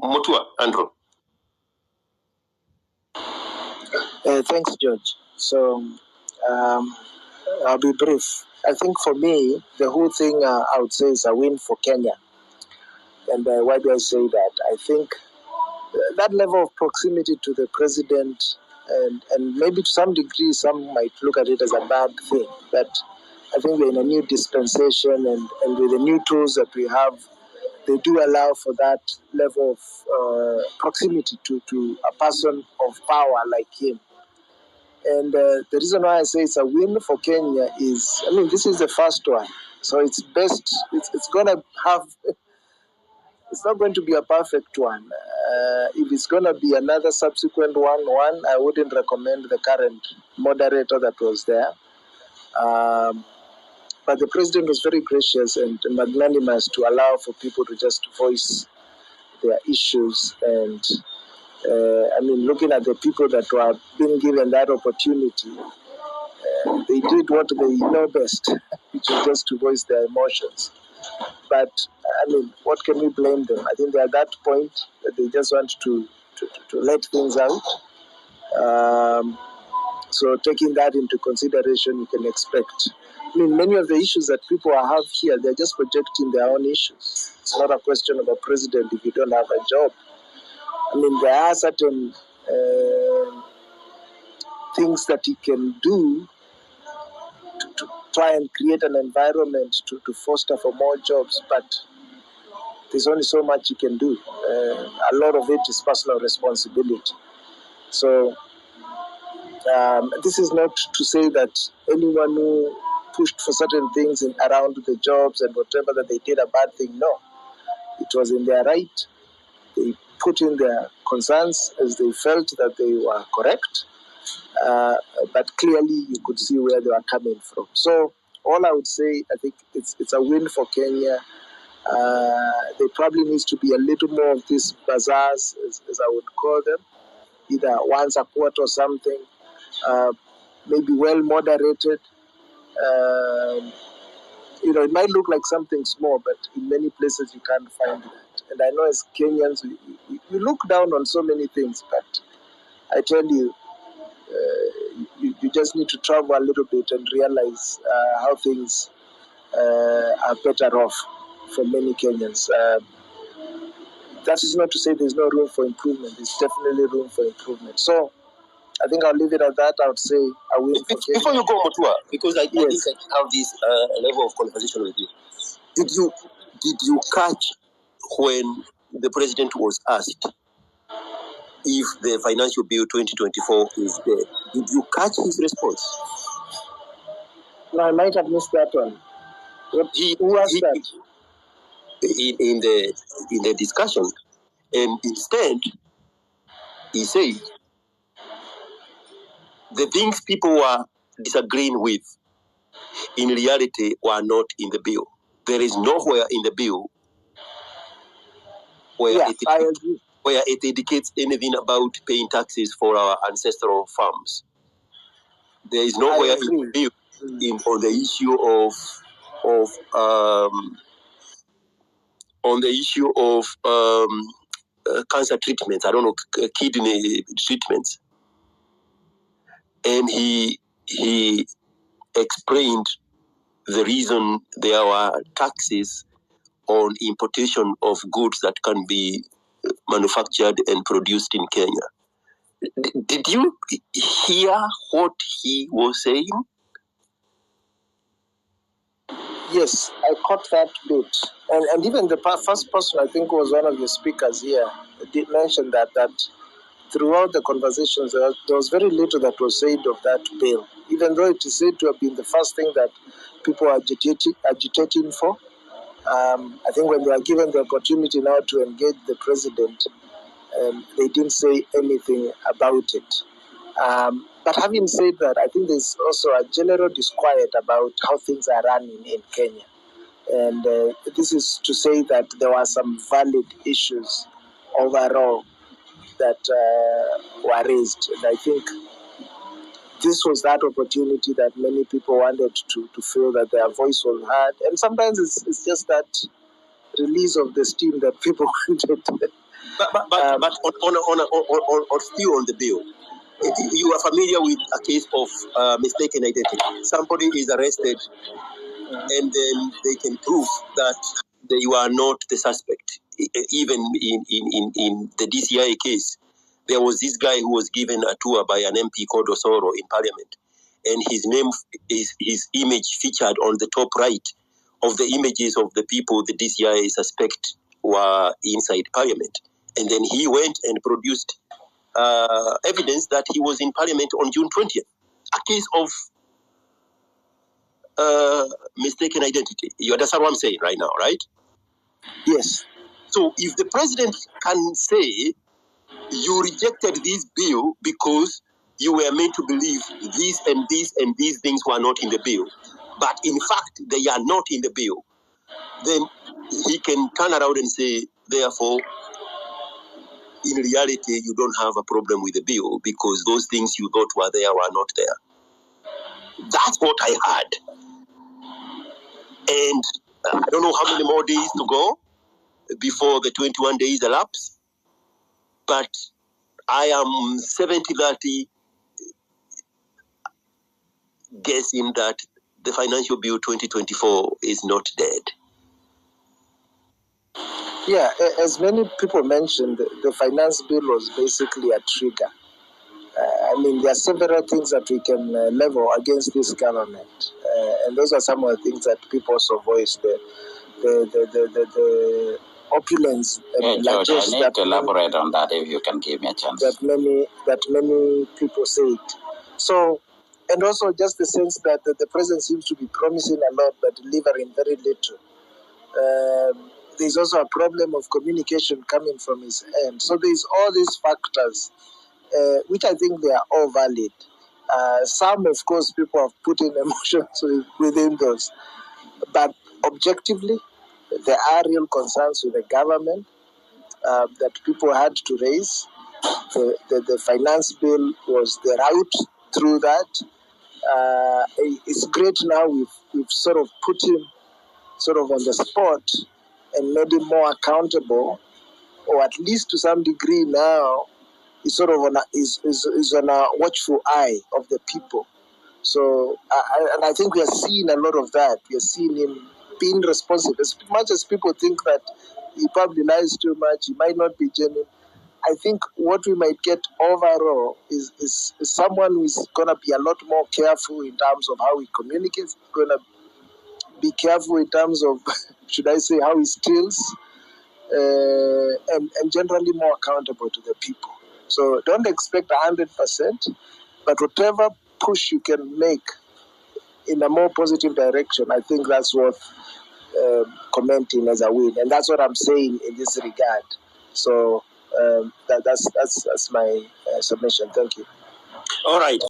Mutua, Andrew. Thanks, George. So I'll be brief. I think for me, the whole thing I would say is a win for Kenya. And why do I say that? I think that level of proximity to the president, and maybe to some degree, some might look at it as a bad thing. But I think we're in a new dispensation, and with the new tools that we have, they do allow for that level of proximity to a person of power like him. And the reason why I say it's a win for Kenya is, I mean, this is the first one. So it's best, it's going to have, it's not going to be a perfect one. If it's going to be another subsequent one, I wouldn't recommend the current moderator that was there. But the president was very gracious and magnanimous to allow for people to just voice their issues. And I mean, looking at the people that were being given that opportunity, they did what they know best, which is just to voice their emotions. But I mean, what can we blame them? I think they're at that point that they just want to let things out. So taking that into consideration, you can expect. I mean, many of the issues that people have here, they're just projecting their own issues. It's not a question of a president if you don't have a job. I mean, there are certain things that he can do to try and create an environment to foster for more jobs, but there's only so much he can do. A lot of it is personal responsibility. So this is not to say that anyone who pushed for certain things around the jobs and whatever that they did a bad thing. No, it was in their right. They put in their concerns as they felt that they were correct. But clearly you could see where they were coming from. So all I would say, I think it's a win for Kenya. There probably needs to be a little more of these bazaars, as I would call them, either once a quarter or something, maybe well moderated. It might look like something small, but in many places you can't find that. And I know as Kenyans, we look down on so many things, but I tell you, you just need to travel a little bit and realize how things are better off for many Kenyans. That is not to say there's no room for improvement. There's definitely room for improvement. So I think I'll leave it at that. I would say I will. Before you go, Mutua, because I think I have this level of conversation with you. Did you catch when the president was asked if the financial bill 2024 is there? Did you catch his response? No, I might have missed that one. Who was that? In the discussion, and instead he said the things people were disagreeing with in reality were not in the bill. There is nowhere in the bill where it indicates anything about paying taxes for our ancestral farms. There is nowhere in the bill on the issue of cancer treatments. I don't know, kidney treatments. And he explained the reason there were taxes on importation of goods that can be manufactured and produced in Kenya. Did you hear what he was saying? Yes, I caught that bit. And even the first person, I think, was one of the speakers here, did mention that throughout the conversations, there was very little that was said of that bill, even though it is said to have been the first thing that people are agitating for. I think when they are given the opportunity now to engage the president, they didn't say anything about it. But having said that, I think there's also a general disquiet about how things are running in Kenya. And this is to say that there were some valid issues overall that were raised. And I think this was that opportunity that many people wanted to feel that their voice was heard. And sometimes it's just that release of the steam that people wanted. But on still on the bill, you are familiar with a case of mistaken identity. Somebody is arrested, and then they can prove that you are not the suspect. Even in the DCI case, there was this guy who was given a tour by an MP called Osoro in Parliament, and his image featured on the top right of the images of the people the DCI suspect were inside Parliament. And then he went and produced evidence that he was in Parliament on June 20th. A case of mistaken identity. You understand what I'm saying right now, right? Yes. So if the president can say you rejected this bill because you were meant to believe these and these and these things were not in the bill, but in fact they are not in the bill, then he can turn around and say, therefore, in reality, you don't have a problem with the bill because those things you thought were there were not there. That's what I heard. And I don't know how many more days to go before the 21 days elapse, but I am 70-30 guessing that the financial bill 2024 is not dead. Yeah, as many people mentioned, the finance bill was basically a trigger. I mean, there are several things that we can level against this government, and those are some of the things that people also voiced. The opulence and George, I need to elaborate on that if you can give me a chance. That many people say it. So, and also just the sense that the president seems to be promising a lot but delivering very little. There's also a problem of communication coming from his end. So there's all these factors, which I think they are all valid. Some, of course, people have put in emotions within those. But objectively, there are real concerns with the government that people had to raise. The finance bill was the route through that. It's great now we've sort of put him sort of on the spot and made him more accountable, or at least to some degree now, is sort of on a watchful eye of the people. So, and I think we are seeing a lot of that. We are seeing him being responsive. As much as people think that he probably lies too much, he might not be genuine. I think what we might get overall is someone who is going to be a lot more careful in terms of how he communicates, going to be careful in terms of, should I say, how he steals, and generally more accountable to the people. So don't expect 100%, but whatever push you can make in a more positive direction, I think that's worth commenting as a win. And that's what I'm saying in this regard. So that's my submission. Thank you. All right.